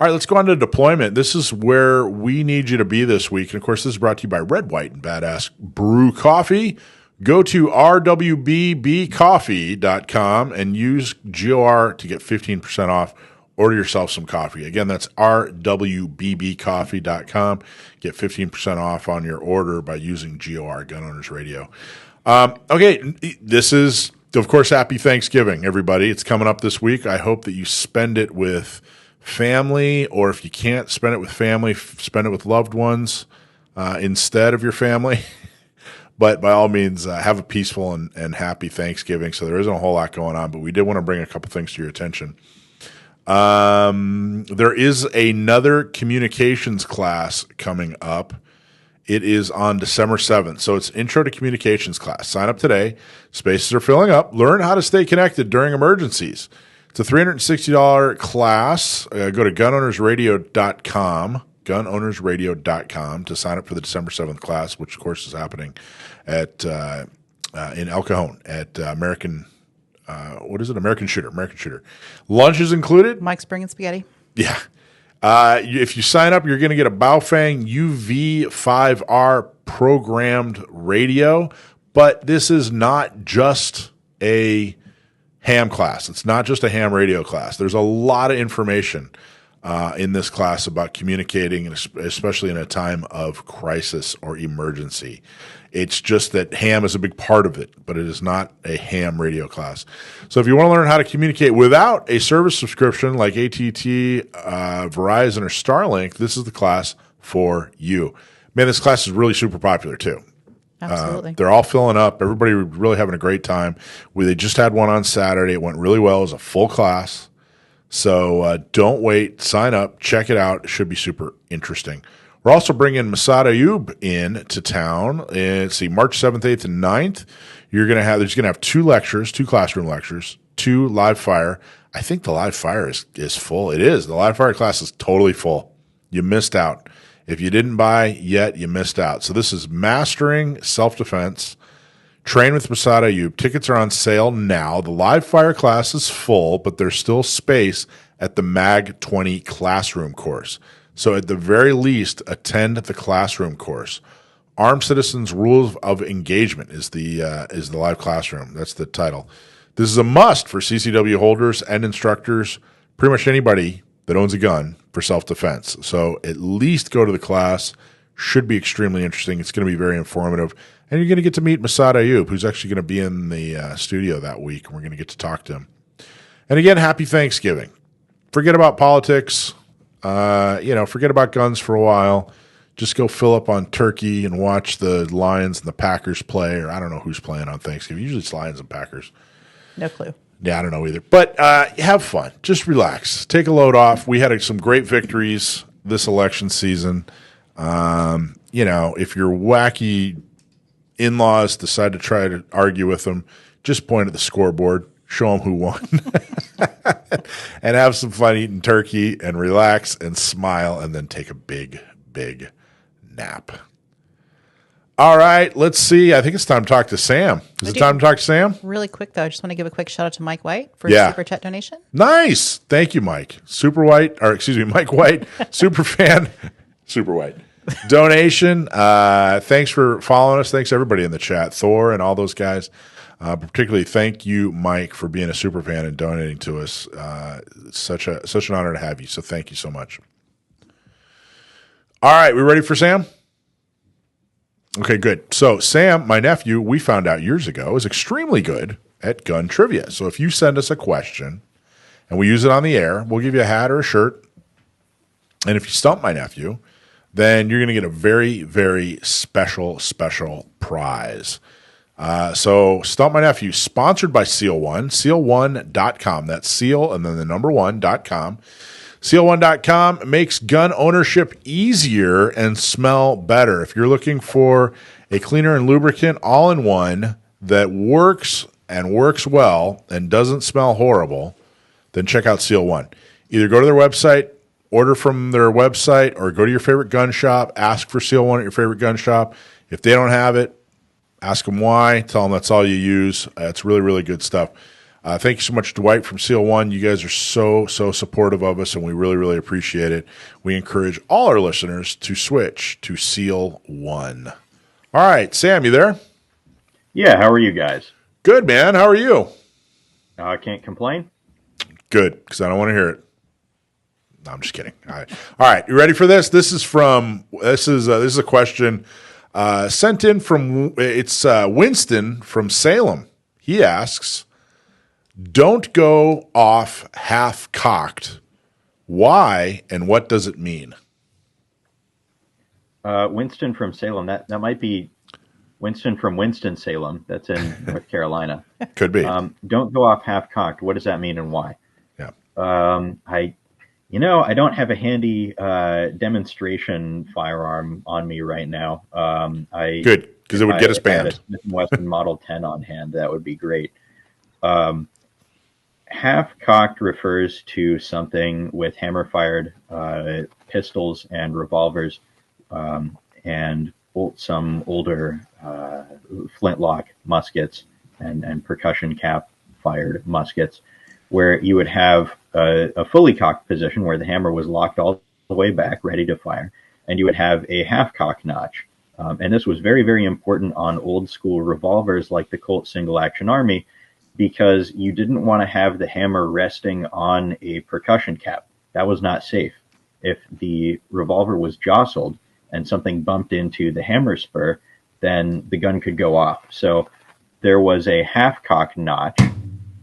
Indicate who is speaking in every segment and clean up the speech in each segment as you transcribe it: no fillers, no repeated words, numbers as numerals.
Speaker 1: All right, let's go on to deployment. This is where we need you to be this week. And, of course, this is brought to you by Red, White, and Badass Brew Coffee. Go to rwbbcoffee.com and use GOR to get 15% off. Order yourself some coffee. Again, that's rwbbcoffee.com. Get 15% off on your order by using GOR, Gun Owners Radio. Okay, this is, of course, happy Thanksgiving, everybody. It's coming up this week. I hope that you spend it with family, or if you can't spend it with family, spend it with loved ones instead of your family. But by all means, have a peaceful and happy Thanksgiving. So there isn't a whole lot going on, but we did want to bring a couple things to your attention. There is another communications class coming up. It is on December 7th. So it's Intro to Communications class. Sign up today. Spaces are filling up. Learn how to stay connected during emergencies. It's a $360 class. Go to gunownersradio.com to sign up for the December 7th class, which, of course, is happening at in El Cajon at American American Shooter. Lunch is included.
Speaker 2: Mike's bringing spaghetti.
Speaker 1: Yeah. If you sign up, you're going to get a Baofeng UV5R programmed radio, but this is not just a ham class. It's not just a ham radio class. There's a lot of information in this class about communicating, especially in a time of crisis or emergency. It's just that ham is a big part of it, but it is not a ham radio class. So if you want to learn how to communicate without a service subscription like AT&T, Verizon, or Starlink, this is the class for you. Man, this class is really super popular too.
Speaker 2: Absolutely.
Speaker 1: They're all filling up. Everybody really having a great time. They just had one on Saturday. It went really well. It was a full class. So don't wait. Sign up. Check it out. It should be super interesting. We're also bringing Masad Ayub in to town. Let's see, March 7th, 8th, and 9th. There's going to have 2 lectures, 2 classroom lectures, 2 live fire. I think the live fire is full. It is. The live fire class is totally full. You missed out. If you didn't buy yet, you missed out. So this is Mastering Self-Defense. Train with Masad Ayub. Tickets are on sale now. The live fire class is full, but there's still space at the MAG 20 classroom course. So at the very least, attend the classroom course. Armed Citizens Rules of Engagement is the live classroom. That's the title. This is a must for CCW holders and instructors, pretty much anybody that owns a gun for self-defense. So at least go to the class. Should be extremely interesting. It's going to be very informative. And you're going to get to meet Masad Ayub, who's actually going to be in the studio that week. And we're going to get to talk to him. And again, happy Thanksgiving. Forget about politics. Forget about guns for a while. Just go fill up on turkey and watch the Lions and the Packers play. Or I don't know who's playing on Thanksgiving. Usually it's Lions and Packers.
Speaker 2: No clue.
Speaker 1: Yeah, I don't know either. But have fun. Just relax. Take a load off. We had some great victories this election season. If your wacky in-laws decide to try to argue with them, just point at the scoreboard, show them who won, and have some fun eating turkey and relax and smile and then take a big, big nap. All right, let's see. I think it's time to talk to Sam. Is it time to talk to Sam?
Speaker 2: Really quick, though, I just want to give a quick shout out to Mike White for his super chat donation.
Speaker 1: Nice. Thank you, Mike. Mike White, super fan, super white. Donation. Thanks for following us. Thanks everybody in the chat, Thor and all those guys. Particularly, thank you, Mike, for being a super fan and donating to us. Such an honor to have you. So thank you so much. All right, we ready for Sam? Okay, good. So Sam, my nephew, we found out years ago, is extremely good at gun trivia. So if you send us a question and we use it on the air, we'll give you a hat or a shirt. And if you stump my nephew, then you're going to get a very, very special prize. So Stump My Nephew, sponsored by Seal One, seal1.com. That's seal and then the number 1.com. Seal1.com makes gun ownership easier and smell better. If you're looking for a cleaner and lubricant all-in-one that works and works well and doesn't smell horrible, then check out Seal One. Either go to their website, order from their website, or go to your favorite gun shop, ask for Seal One at your favorite gun shop. If they don't have it, ask them why. Tell them that's all you use. It's really, really good stuff. Thank you so much, Dwight from Seal One. You guys are so supportive of us, and we really, really appreciate it. We encourage all our listeners to switch to Seal One. All right, Sam, you there?
Speaker 3: Yeah, how are you guys?
Speaker 1: Good, man. How are you?
Speaker 3: I can't complain.
Speaker 1: Good, because I don't want to hear it. No, I'm just kidding. All right. You ready for this? This is a question sent in from Winston from Salem. He asks, "Don't go off half cocked. Why and what does it mean?"
Speaker 3: Winston from Salem. That might be Winston from Winston-Salem. That's in North Carolina.
Speaker 1: Could be.
Speaker 3: Don't go off half cocked. What does that mean and why?
Speaker 1: Yeah.
Speaker 3: I don't have a handy demonstration firearm on me right now.
Speaker 1: Good, because it would get us
Speaker 3: if I had a
Speaker 1: banned.
Speaker 3: Smith & Wesson Model 10 on hand, that would be great. Half-cocked refers to something with hammer-fired pistols and revolvers and some older flintlock muskets and percussion cap-fired muskets, where you would have a fully cocked position where the hammer was locked all the way back, ready to fire, and you would have a half-cock notch. And this was very, very important on old-school revolvers like the Colt Single-Action Army, because you didn't want to have the hammer resting on a percussion cap. That was not safe. If the revolver was jostled and something bumped into the hammer spur, then the gun could go off. So there was a half-cock notch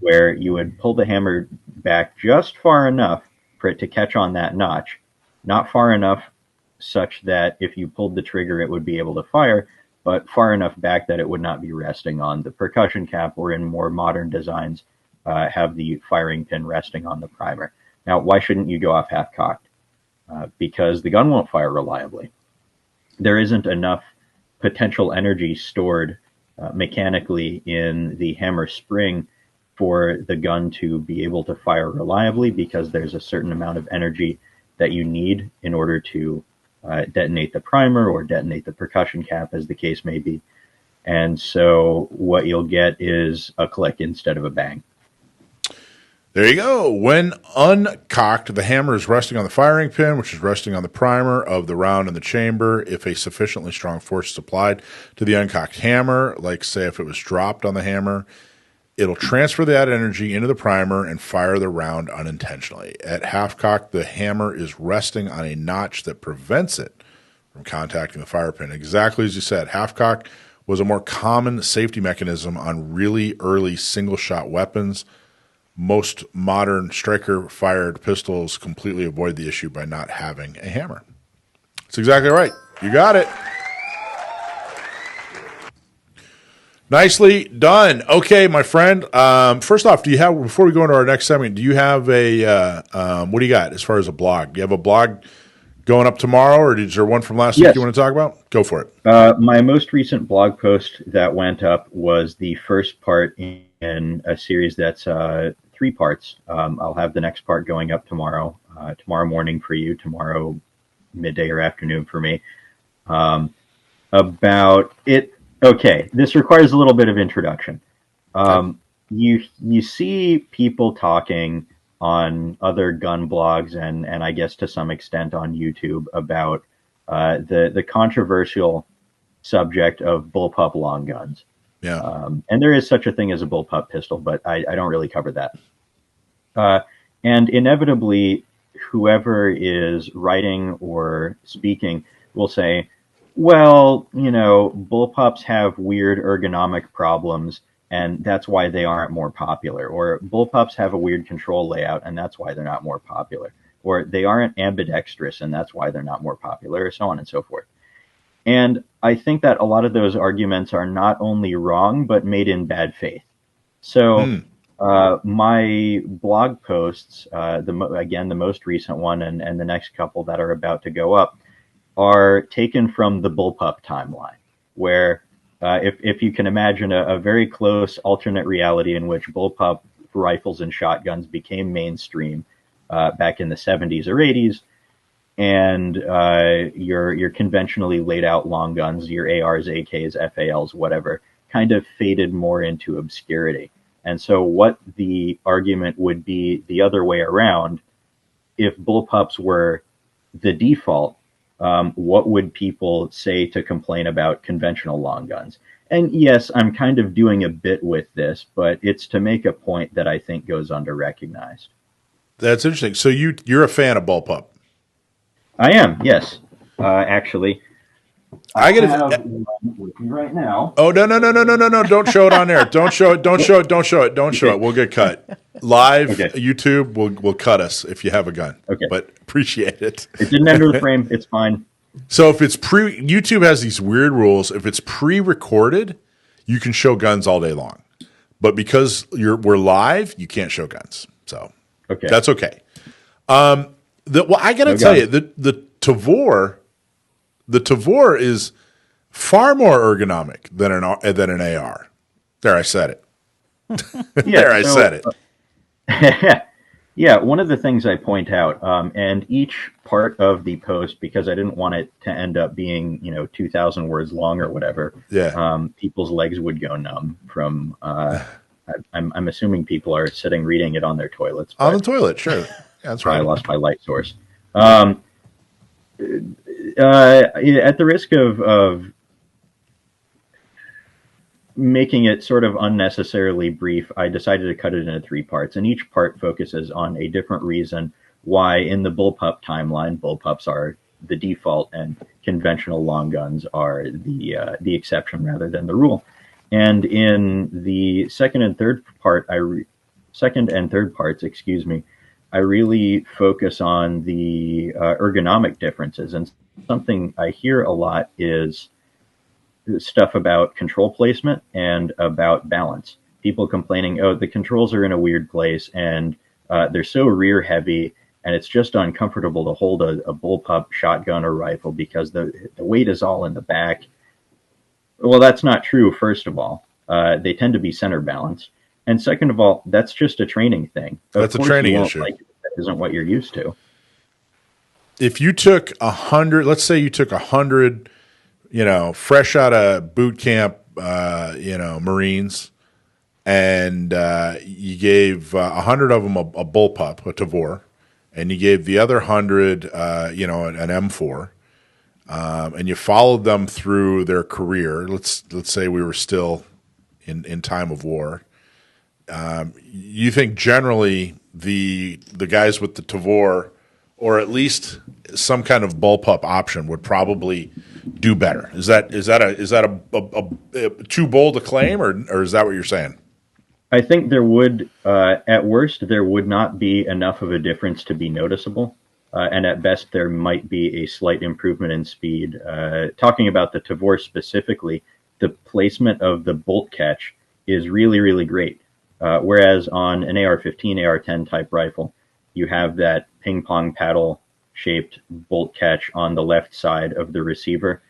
Speaker 3: where you would pull the hammer back just far enough for it to catch on that notch, not far enough such that if you pulled the trigger it would be able to fire, but far enough back that it would not be resting on the percussion cap, or in more modern designs have the firing pin resting on the primer. Now, why shouldn't you go off half-cocked? Because the gun won't fire reliably. There isn't enough potential energy stored mechanically in the hammer spring for the gun to be able to fire reliably, because there's a certain amount of energy that you need in order to detonate the primer or detonate the percussion cap, as the case may be. And so what you'll get is a click instead of a bang.
Speaker 1: There you go. When uncocked, the hammer is resting on the firing pin, which is resting on the primer of the round in the chamber. If a sufficiently strong force is applied to the uncocked hammer, like say if it was dropped on the hammer, it'll transfer that energy into the primer and fire the round unintentionally. At half-cock, the hammer is resting on a notch that prevents it from contacting the fire pin. Exactly as you said, half-cock was a more common safety mechanism on really early single-shot weapons. Most modern striker-fired pistols completely avoid the issue by not having a hammer. That's exactly right. You got it. Nicely done. Okay, my friend. First off, before we go into our next segment, do you have what do you got as far as a blog? Do you have a blog going up tomorrow, or is there one from last week you want to talk about? Go for it.
Speaker 3: My most recent blog post that went up was the first part in a series that's 3 parts. I'll have the next part going up tomorrow morning for you, tomorrow midday or afternoon for me, about it. Okay, this requires a little bit of introduction. You see people talking on other gun blogs and I guess to some extent on YouTube about the controversial subject of bullpup long guns.
Speaker 1: Yeah.
Speaker 3: And there is such a thing as a bullpup pistol, but I don't really cover that. And inevitably, whoever is writing or speaking will say, well, bullpups have weird ergonomic problems, and that's why they aren't more popular. Or bullpups have a weird control layout, and that's why they're not more popular. Or they aren't ambidextrous, and that's why they're not more popular, or so on and so forth. And I think that a lot of those arguments are not only wrong, but made in bad faith. So my blog posts, the most recent one and the next couple that are about to go up, are taken from the bullpup timeline, where if you can imagine a very close alternate reality in which bullpup rifles and shotguns became mainstream back in the 70s or 80s, and your conventionally laid out long guns, your ARs, AKs, FALs, whatever, kind of faded more into obscurity. And so what the argument would be the other way around, if bullpups were the default, what would people say to complain about conventional long guns? And yes, I'm kind of doing a bit with this, but it's to make a point that I think goes under-recognized.
Speaker 1: That's interesting. So you're a fan of bullpup.
Speaker 3: I am, yes. Actually,
Speaker 1: I
Speaker 3: have
Speaker 1: gotta.
Speaker 3: one with me right now.
Speaker 1: Oh no! Don't show it on there. Don't show it. Don't show it. Don't show it. Don't show it. We'll get cut. Live
Speaker 3: Okay.
Speaker 1: YouTube will cut us if you have a gun.
Speaker 3: Okay.
Speaker 1: But appreciate it.
Speaker 3: It didn't enter the frame. It's fine.
Speaker 1: So if it's YouTube has these weird rules. If it's pre-recorded, you can show guns all day long. But because we're live, you can't show guns. So
Speaker 3: Okay.
Speaker 1: that's okay. Well, I got to tell you, the Tavor is far more ergonomic than an AR. There, I said it.
Speaker 3: Yeah,
Speaker 1: said it.
Speaker 3: Yeah, one of the things I point out, and each part of the post, because I didn't want it to end up being 2,000 words long or whatever.
Speaker 1: Yeah.
Speaker 3: People's legs would go numb from. I'm assuming people are sitting reading it on their toilets.
Speaker 1: On the toilet, sure. Yeah, that's right.
Speaker 3: I lost my light source. At the risk of making it sort of unnecessarily brief, I decided to cut it into 3 parts, and each part focuses on a different reason why in the bullpup timeline, bullpups are the default and conventional long guns are the exception rather than the rule. And in the second and third parts, I really focus on the ergonomic differences. And something I hear a lot is stuff about control placement and about balance. People complaining, oh, the controls are in a weird place and they're so rear heavy and it's just uncomfortable to hold a bullpup shotgun or rifle because the weight is all in the back. Well, that's not true, first of all. They tend to be center balanced. And second of all, that's just a training thing.
Speaker 1: That's a training issue.
Speaker 3: Like, that isn't what you're used to.
Speaker 1: If you took 100, let's say you took 100, fresh out of boot camp, Marines, and you gave 100 of them a bullpup, a Tavor, and you gave the other 100, an M4, and you followed them through their career. Let's say we were still in time of war. You think generally the guys with the Tavor, or at least some kind of bullpup option, would probably do better? Is that a too bold a claim, or is that what you're saying?
Speaker 3: I think there would, at worst, there would not be enough of a difference to be noticeable. And at best, there might be a slight improvement in speed. Talking about the Tavor specifically, the placement of the bolt catch is really, really great. Whereas on an AR-15, AR-10 type rifle, you have that ping pong paddle shaped bolt catch on the left side of the receiver,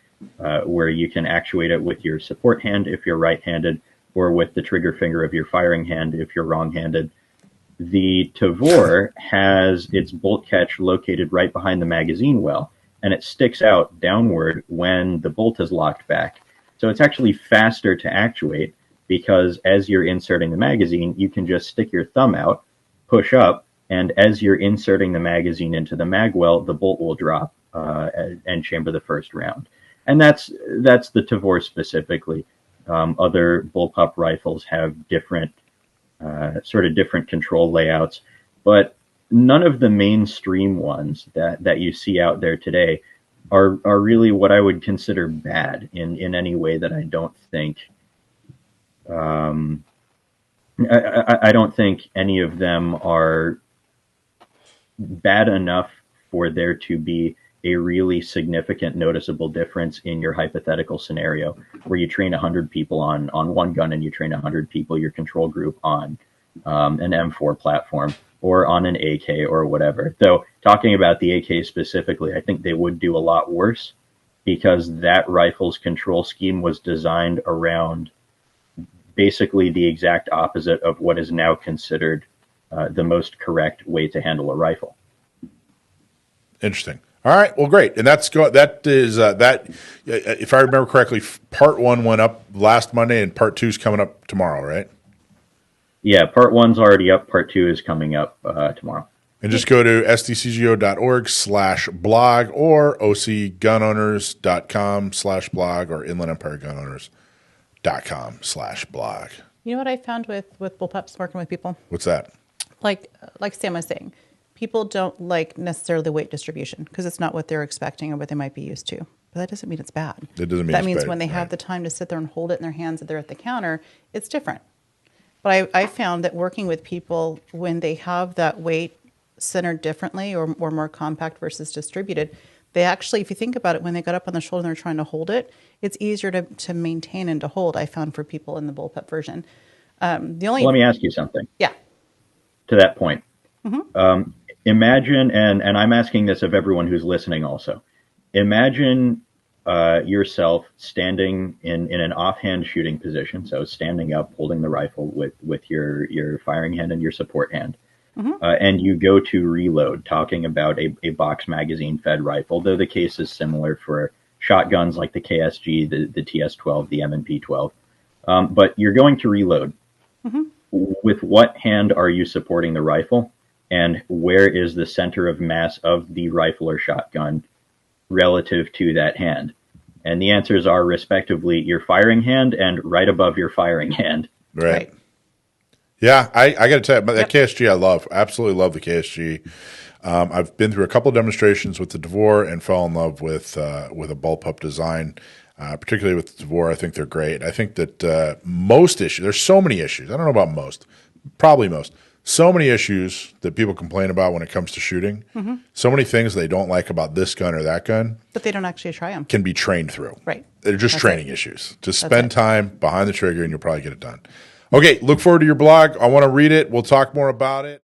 Speaker 3: where you can actuate it with your support hand if you're right-handed, or with the trigger finger of your firing hand if you're wrong-handed. The Tavor has its bolt catch located right behind the magazine well, and it sticks out downward when the bolt is locked back. So it's actually faster to actuate, because as you're inserting the magazine, you can just stick your thumb out, push up, and as you're inserting the magazine into the mag well, the bolt will drop and chamber the first round. And that's the Tavor specifically. Other bullpup rifles have different control layouts, but none of the mainstream ones that you see out there today are really what I would consider bad in any way that I don't think. I don't think any of them are bad enough for there to be a really significant noticeable difference in your hypothetical scenario where you train 100 people on one gun and you train 100 people, your control group, on an M4 platform or on an AK or whatever. Though talking about the AK specifically, I think they would do a lot worse, because that rifle's control scheme was designed around basically the exact opposite of what is now considered the most correct way to handle a rifle.
Speaker 1: Interesting. All right. Well, great. And that is if I remember correctly, part 1 went up last Monday and part 2 is coming up tomorrow, right?
Speaker 3: Yeah, part one's already up. Part two is coming up tomorrow.
Speaker 1: And just go to sdcgo.org/blog or ocgunowners.com/blog or inlandempiregunowners.com/blog.
Speaker 2: You know what I found with bullpups working with people?
Speaker 1: What's that?
Speaker 2: Like Sam was saying, people don't like necessarily the weight distribution because it's not what they're expecting or what they might be used to. But that doesn't mean it's bad.
Speaker 1: It doesn't mean
Speaker 2: that
Speaker 1: it's
Speaker 2: means
Speaker 1: bad,
Speaker 2: when they
Speaker 1: right.
Speaker 2: have the time to sit there and hold it in their hands, that they're at the counter, it's different. But I found that working with people when they have that weight centered differently or more compact versus distributed, they actually, if you think about it, when they got up on the shoulder and they're trying to hold it, it's easier to maintain and to hold, I found, for people in the bullpup version.
Speaker 3: Let me ask you something.
Speaker 2: Yeah.
Speaker 3: To that point. Imagine, and I'm asking this of everyone who's listening also, imagine yourself standing in an offhand shooting position, so standing up, holding the rifle with your firing hand and your support hand, and you go to reload, talking about a box magazine fed rifle, though the case is similar for shotguns like the KSG, the TS-12, the M&P-12, but you're going to reload. With what hand are you supporting the rifle, and where is the center of mass of the rifle or shotgun relative to that hand? And the answers are respectively your firing hand and right above your firing hand.
Speaker 1: Right. Yeah, I got to tell you, that KSG I love. Absolutely love the KSG. I've been through a couple of demonstrations with the DeVore and fell in love with a bullpup design, particularly with the DeVore. I think they're great. I think that most issues, there's so many issues. I don't know about most, probably most. So many issues that people complain about when it comes to shooting. So many things they don't like about this gun or that gun.
Speaker 2: But they don't actually try them.
Speaker 1: Can be trained through.
Speaker 2: Right.
Speaker 1: They're just
Speaker 2: That's
Speaker 1: training
Speaker 2: it.
Speaker 1: issues. Just
Speaker 2: That's
Speaker 1: spend
Speaker 2: it.
Speaker 1: time behind the trigger and you'll probably get it done. Okay, look forward to your blog. I want to read it. We'll talk more about it.